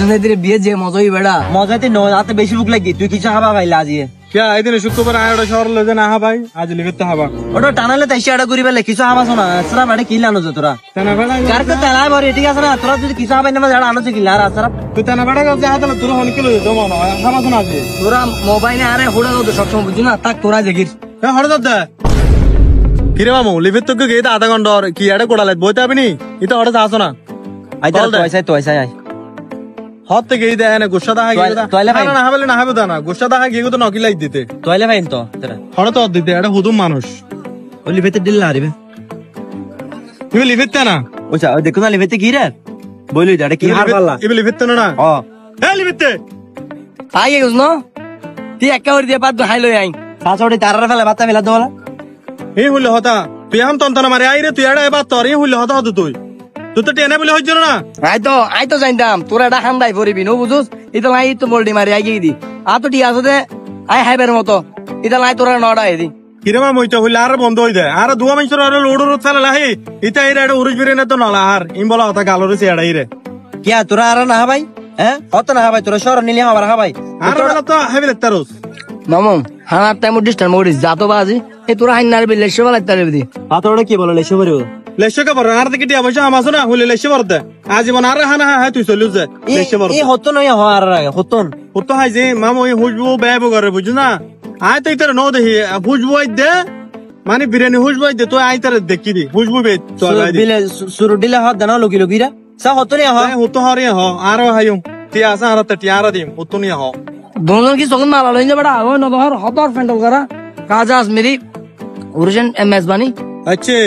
সাথে বিয়ে যে মজাই বেড়া মজাতে নয় রাতে বেশি ভুক লাগি তুই কিছু হাবা খাইলা আজিয়ে क्या इतने शुक्रवार आया ओटा शहर ले जाना हा भाई आज लिखते हवा ওটা টানালে তাই সেটা করি বেলে কিছু হাবা শোনা আসরা বাড়ি কি লানো তোরা तना बड़ा কার কে তালা ভরে ঠিক আছে না তোরা যদি কিছু হাবা না জানা আনো কি লার আসরা तू तना बड़ा का जहां तक तू होने किलो दो मानो हवा सुना दे তোরা মোবাইলে আরে হুড়া দাও সবসময় বুঝি না তাক তোরা জেগির ए हड़ दे किरे मामू लिखत तो के आधा घंटा और की एडे कोडाले बोते अभी इतो हड़ सासो ना আই তো আইসা আই हत के दे ने गुस्सा दा है তোইলে ভাই ना हबले ना हबे ना गुस्सा दा है के तो नकी लाई दिते তোইলে ভাই তো তোরা हड़ तो दिते एडे हुदुम मानुष ওলি ভেতে দিল না রে तू लिखत ना ওছা দেখো না লিভেতে কি রে বলি এটা কি হার পাল্লা इबे लिखत ना ও ए लिखत আইয়ে গেছ না তুই একা করে দিয়ে পাত হাই লই আই পাছড়ি তারার ফেলে বাতা ফেলা দোলা ए हुले होता तू हम तंतना मारे आई रे तू एडे बात तोर ए हुले होता तू तो टेने बोले হইছ না আই তো জানতাম তোরা এটা খান্দাই পড়বি নো বুঝুস এটা লাই তো বলডি মারি আই গিয়ে দি আ তো ঠিক আছে দে আই হাইবের মতো এটা লাই তোরা নড়া এদি কিরমা মইতো হইলে আর বন্ধ হই দে আর দুয়া মাইছর আর লোড়র চালা লাহি ইতা এর এডে উরুজ বিরে না তো নলা আর ইম বলা কথা গালরে সে এডাই রে কিয়া তোরা আর না ভাই হ্যাঁ কত না ভাই তোরা শহর নিলি আমার ভাই আর বলা তো হেবি লাগতারস মামু হানার টাইম ডিস্টার্ব মরিস যাতো বাজি এ তোরা হাইনার বিলে সেবা লাগতা রে দি পাতড়ে কি বলে লেশে বরিও লেশে কা বড় আর দিকে টিয়া পয়সা আমাছ না হইলে লেশে বরতে আজীবন আর হানা হ্যাঁ তুই চলু যা লেশে বরতে এই হতো নয় হওয়ার আগে হতন হতো হাই যে মামু এই হুজবু বেবু করে বুঝু না আয় তো ইতার নো দেহি হুজবু দে মানে বিরিয়ানি হুজবু দে তো আই তার দেখি দি হুজবু বে তো আই দি বিলে সুরু দিলে হাত দানা লোকি লোকিরা সা হতো নি হয় হতো হরে হ আর হাইম টিয়া আসা আর টিয়া আর দিম হতো নি হ दोनों की सोगन माला लेंगे बड़ा वो न बाहर हॉट और फैंडल करा काजास मेरी ओरिजिन एमएस बानी अच्छे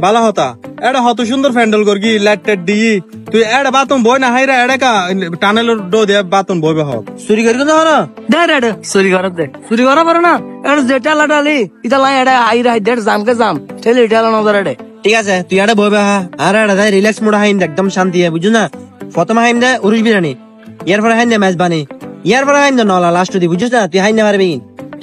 बाला होता एडा हतो सुंदर फैंडल करगी लेटेड दी তুই এডা বাতন বই না হাইরা এডা কা টানেল ডো দে বাতন বইবে হ চুরি করি কোন না दे रे सुरी करा पर ना एड जेटा लडाली इता लाई एडा आई रहा डेट जाम के जाम ठेले इटाला नजर एडे ঠিক আছে তুই আড়ে বইবে হা আর আড়ে যাই রিল্যাক্স মোড হাইন একদম শান্তি হয় বুঝু না প্রথম হাইন দে উরুজ বিরানি ইয়ার পরে হাইন দে ম্যাচ বানি ইয়ার পরে হাইন দে নলা লাস্ট দি বুঝছ না তুই হাইন না পারবি